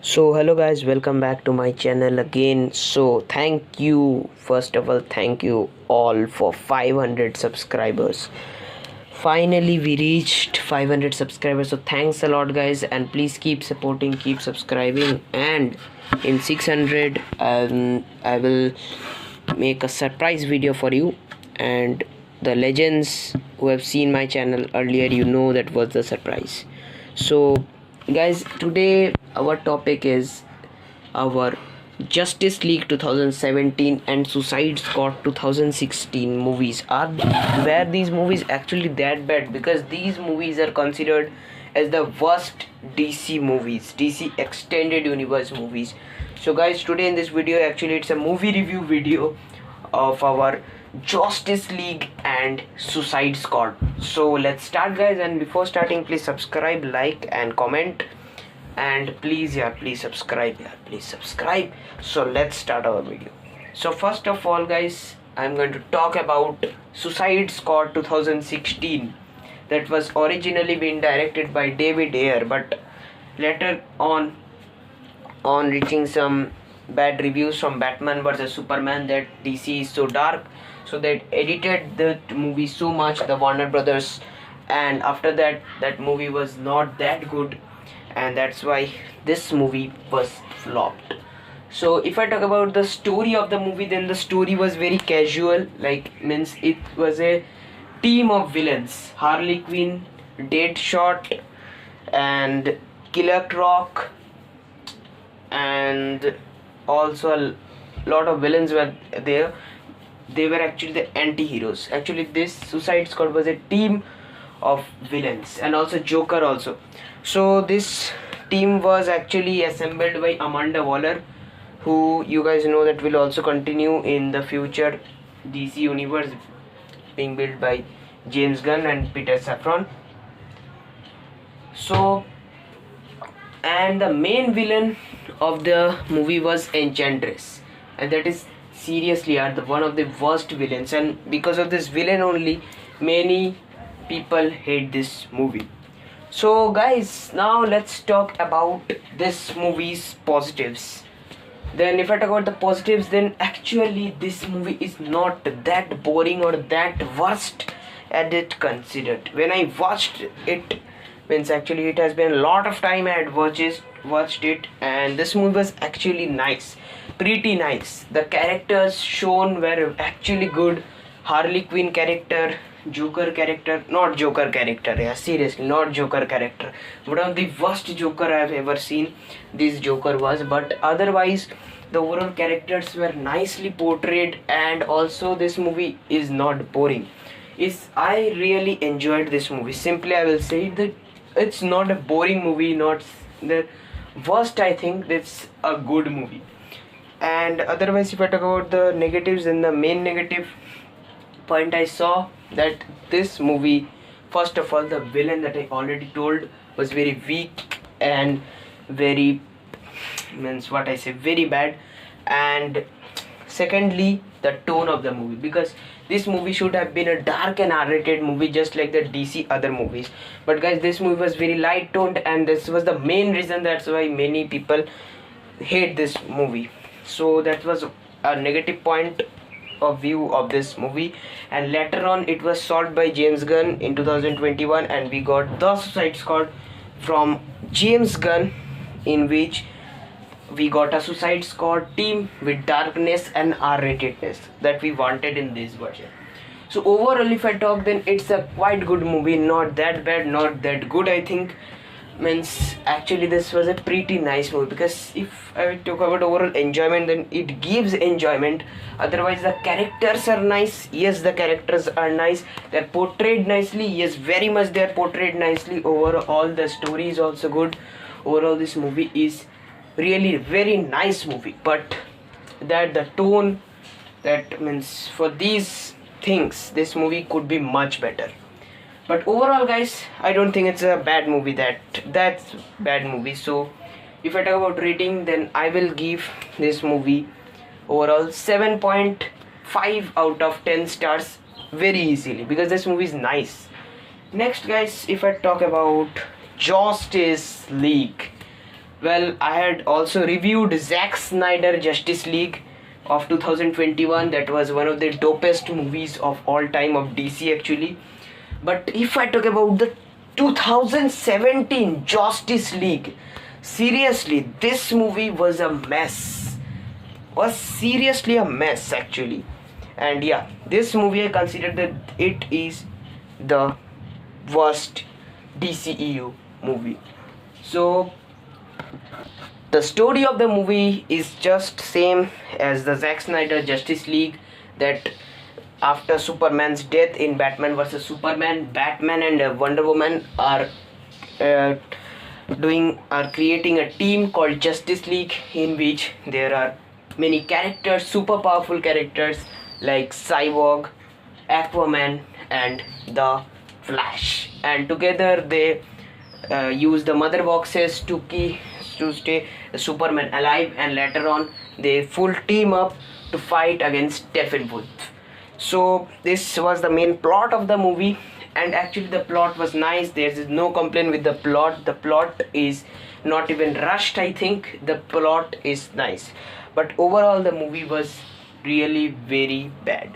So hello guys, welcome back to my channel again. So thank you, first of all, thank you all for 500 subscribers. Finally we reached 500 subscribers, so thanks a lot guys, and please keep supporting, keep subscribing, and in 600 I will make a surprise video for you. And the legends who have seen my channel earlier, you know that was the surprise. So guys, today our topic is our Justice League 2017 and Suicide Squad 2016 movies. Were these movies actually that bad? Because these movies are considered as the worst DC movies, DC extended universe movies. So guys, today in this video, actually it's a movie review video of our Justice League and Suicide Squad. So let's start guys, and before starting, please subscribe, like and comment, and please subscribe. So let's start our video. So first of all guys, I'm going to talk about Suicide Squad 2016, that was originally been directed by David Ayer, but later on reaching some bad reviews from Batman vs Superman that DC is so dark, so they edited the movie so much, the Warner Brothers, and after that movie was not that good, and that's why this movie was flopped. So if I talk about the story of the movie, then the story was very casual, like means it was a team of villains: Harley Quinn, Deadshot, and Killer Croc, and also a lot of villains were there. They were actually the anti-heroes. Actually this Suicide Squad was a team of villains, and also Joker also. So this team was actually assembled by Amanda Waller, who you guys know that will also continue in the future DC universe, being built by James Gunn and Peter Safran. So, and the main villain of the movie was Enchantress, and that is seriously are the one of the worst villains, and because of this villain only many people hate this movie. So guys, now let's talk about this movie's positives. Then if I talk about the positives, then actually this movie is not that boring or that worst as it considered. When I watched it, means actually it has been a lot of time I had watched it, and this movie was actually nice, pretty nice. The characters shown were actually good. Harley Quinn character, Joker character, not Joker character, yeah, seriously, not Joker character. One of the worst Joker I have ever seen, this Joker was, but otherwise the overall characters were nicely portrayed, and also this movie is not boring. I really enjoyed this movie. Simply I will say that it's not a boring movie, not the worst. I think it's a good movie. And otherwise if I talk about the negatives, then the main negative point I saw that this movie, first of all, the villain that I already told was very weak and very, means what I say, very bad. And secondly, the tone of the movie, because this movie should have been a dark and R-rated movie just like the DC other movies, but guys this movie was very light toned, and this was the main reason that's why many people hate this movie. So that was a negative point of view of this movie, and later on it was solved by James Gunn in 2021, and we got the Suicide Squad from James Gunn, in which we got a Suicide Squad team with darkness and R-ratedness that we wanted in this version. So overall if I talk, then it's a quite good movie, not that bad, not that good. I think means actually this was a pretty nice movie, because if I talk about overall enjoyment, then it gives enjoyment. Otherwise the characters are nice, yes, the characters are nice, they're portrayed nicely, yes, very much they're portrayed nicely. Overall the story is also good. Overall this movie is really very nice movie, but that the tone, that means for these things this movie could be much better. But overall guys, I don't think it's a bad movie, that's bad movie. So if I talk about rating, then I will give this movie overall 7.5 out of 10 stars very easily, because this movie is nice. Next guys, if I talk about Justice League, Well, I had also reviewed Zack Snyder Justice League of 2021. That was one of the dopest movies of all time of DC actually. But if I talk about the 2017 Justice League, seriously, this movie was a mess. Was seriously a mess actually. And yeah, this movie I consider that it is the worst DCEU movie. So the story of the movie is just same as the Zack Snyder Justice League, that after Superman's death in Batman vs Superman, Batman and Wonder Woman uh, are creating a team called Justice League, in which there are many characters, super powerful characters like Cyborg, Aquaman and the Flash, and together they use the mother boxes to stay Superman alive, and later on they full team up to fight against Steppenwolf. So this was the main plot of the movie, and actually the plot was nice. There is no complaint with the plot. The plot is not even rushed. I think the plot is nice, but overall the movie was really very bad.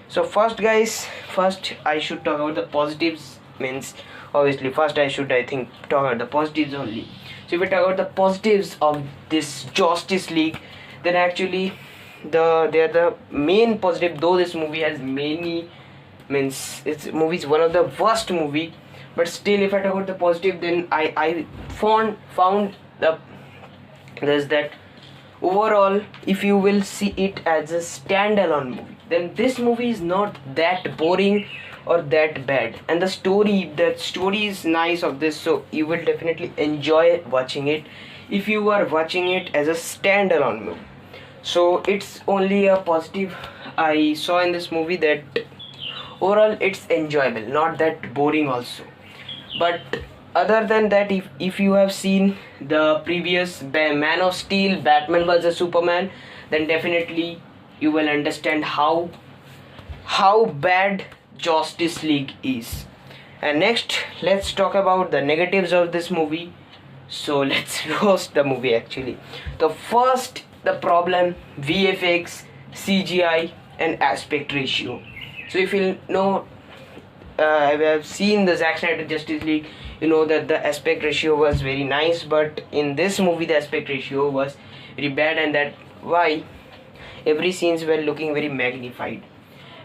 So first guys, first I should talk about the positives. Means obviously first I think talk about the positives only. So if we talk about the positives of this Justice League, then actually they are the main positive. Though this movie has many, means it's movie is one of the worst movie, but still if I talk about the positive, then I found the there's that overall, if you will see it as a standalone movie, then this movie is not that boring or that bad, and the story is nice of this, so you will definitely enjoy watching it if you are watching it as a standalone movie. So it's only a positive I saw in this movie, that overall it's enjoyable, not that boring also. But other than that, if you have seen the previous Man of Steel, Batman vs Superman, then definitely you will understand how bad Justice League is. And next, let's talk about the negatives of this movie. So let's roast the movie actually. The first, the problem, VFX, CGI and aspect ratio. So if you know, I have seen the Zack Snyder Justice League, you know that the aspect ratio was very nice, but in this movie the aspect ratio was very bad, and that why every scenes were looking very magnified.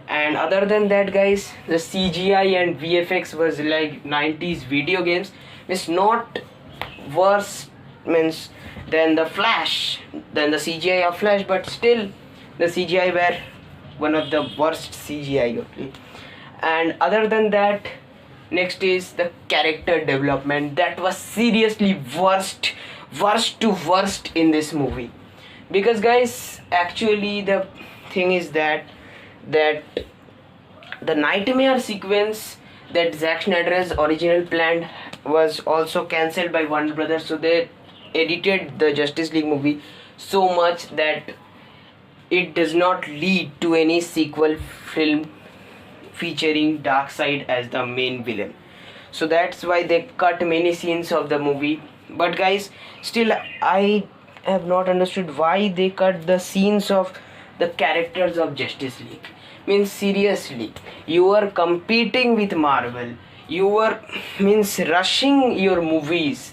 And other than that guys, the CGI and VFX was like 90s video games. It's not worse means than the Flash, than the CGI of Flash, but still the CGI were one of the worst CGI only. And other than that, next is the character development, that was seriously worst to worst in this movie. Because guys, actually the thing is that the nightmare sequence that Zack Snyder's original plan was also cancelled by Warner Brothers, so they edited the Justice League movie so much that it does not lead to any sequel film featuring Darkseid as the main villain. So that's why they cut many scenes of the movie. But guys, still I have not understood why they cut the scenes of the characters of Justice League. Means seriously, you are competing with Marvel, you are means rushing your movies.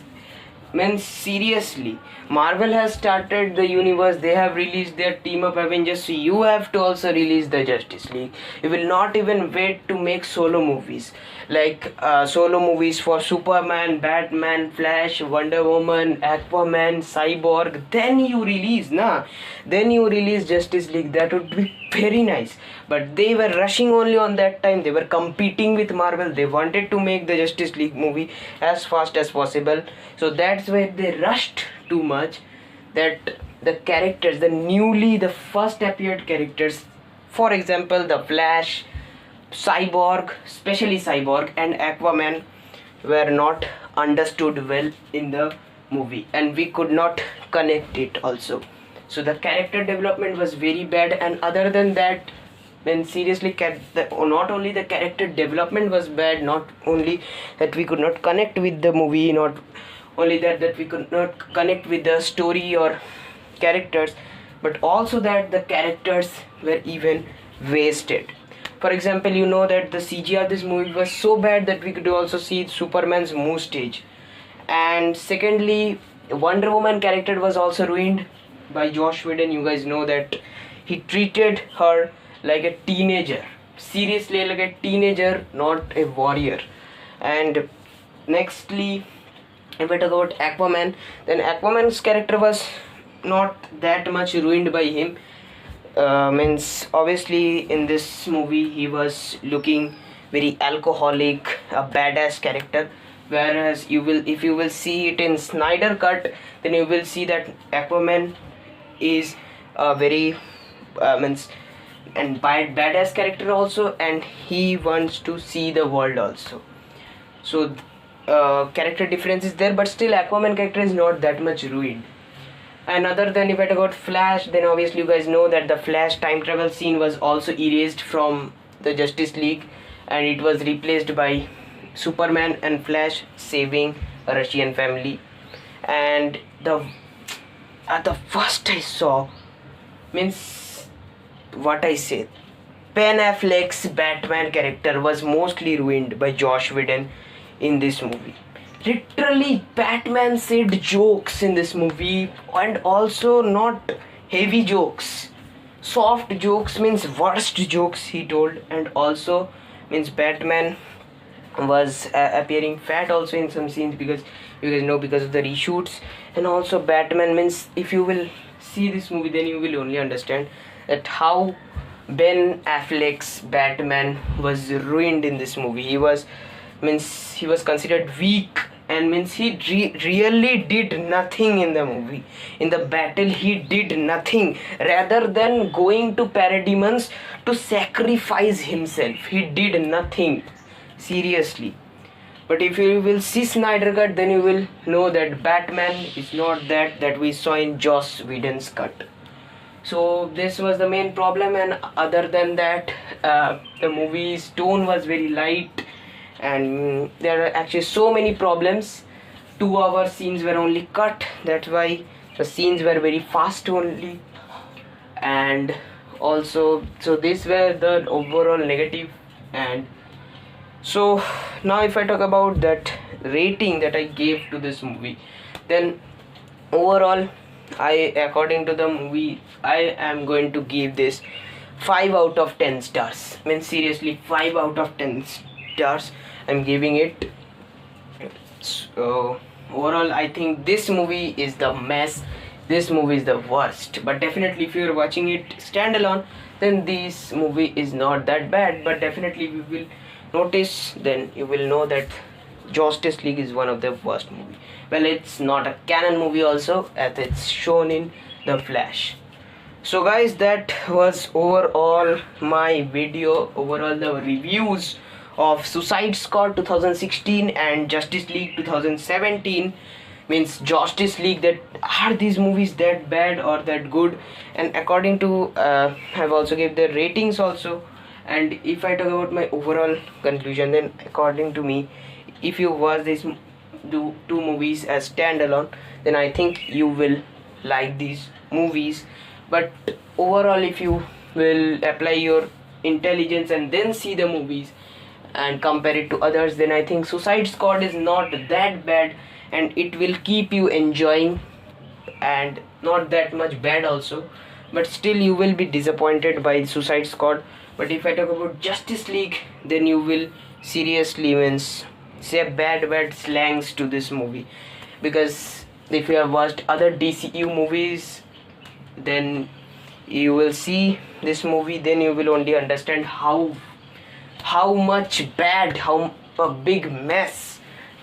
Means seriously, Marvel has started the universe, they have released their team up Avengers, so you have to also release the Justice League. You will not even wait to make solo movies, like solo movies for Superman, Batman, Flash, Wonder Woman, Aquaman, Cyborg, then you release Justice League. That would be very nice. But they were rushing only on that time, they were competing with Marvel, they wanted to make the Justice League movie as fast as possible, so that's why they rushed too much, that the characters, the first appeared characters, for example the Flash, Cyborg, especially Cyborg and Aquaman, were not understood well in the movie, and we could not connect it also. So the character development was very bad. And other than that, when seriously not only the character development was bad, not only that we could not connect with the movie, not only that we could not connect with the story or characters, but also that the characters were even wasted. For example, you know that the CGI of this movie was so bad that we could also see Superman's mustache. And secondly, Wonder Woman character was also ruined by Josh Whedon. You guys know that he treated her like a teenager, seriously like a teenager, not a warrior. And nextly, if I talk about Aquaman, then Aquaman's character was not that much ruined by him. Means obviously in this movie he was looking very alcoholic, a badass character, whereas if you will see it in Snyder cut, then you will see that Aquaman is a very means and badass character also, and he wants to see the world also. So character difference is there, but still Aquaman character is not that much ruined. And other than if I talk about Flash, then obviously you guys know that the Flash time travel scene was also erased from the Justice League, and it was replaced by Superman and Flash saving a Russian family. And the first I saw, means what I say, Ben Affleck's Batman character was mostly ruined by Josh Whedon in this movie. Literally, Batman said jokes in this movie, and also not heavy jokes. Soft jokes, means worst jokes he told, and also means Batman was appearing fat also in some scenes, because you guys know, because of the reshoots. And also Batman, means if you will see this movie, then you will only understand that how Ben Affleck's Batman was ruined in this movie. He was considered weak, and means he really did nothing in the movie. In the battle he did nothing, rather than going to parademons to sacrifice himself. He did nothing, seriously. But if you will see Snyder cut, then you will know that Batman is not that we saw in Joss Whedon's cut. So this was the main problem, and other than that, the movie's tone was very light, and there are actually so many problems. 2 hour scenes were only cut, that's why the scenes were very fast only. And also, so these were the overall negative. And so now if I talk about that rating that I gave to this movie, then overall, according to the movie, I am going to give this 5 out of 10 stars. Means seriously, 5 out of 10 stars I'm giving it. So overall, I think this movie is the mess. This movie is the worst. But definitely, if you're watching it standalone, then this movie is not that bad. But definitely, we will notice, then you will know that Justice League is one of the worst movie. Well, it's not a canon movie also, as it's shown in The Flash. So guys, that was overall my video, overall the reviews of Suicide Squad 2016 and Justice League 2017. Means Justice League, that are these movies that bad or that good? And according to I've also gave the ratings also. And if I talk about my overall conclusion, then according to me, if you watch these two movies as standalone, then I think you will like these movies. But overall, if you will apply your intelligence and then see the movies and compare it to others, then I think Suicide Squad is not that bad, and it will keep you enjoying, and not that much bad also. But still you will be disappointed by Suicide Squad. But if I talk about Justice League, then you will seriously say bad slangs to this movie, because if you have watched other DCU movies, then you will see this movie, then you will only understand how much bad, how a big mess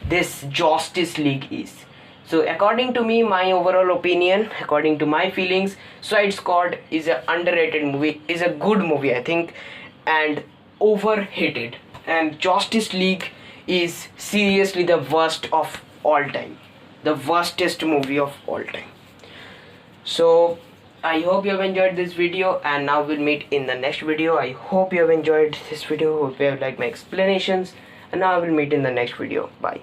this Justice League is. So according to me, my overall opinion, according to my feelings, Suicide Squad is an underrated movie, is a good movie I think, and overhated. And Justice League is seriously the worst of all time, the worstest movie of all time. So I hope you have enjoyed this video, and now we'll meet in the next video. I hope you have enjoyed this video, hope you have liked my explanations, and now I will meet in the next video. Bye.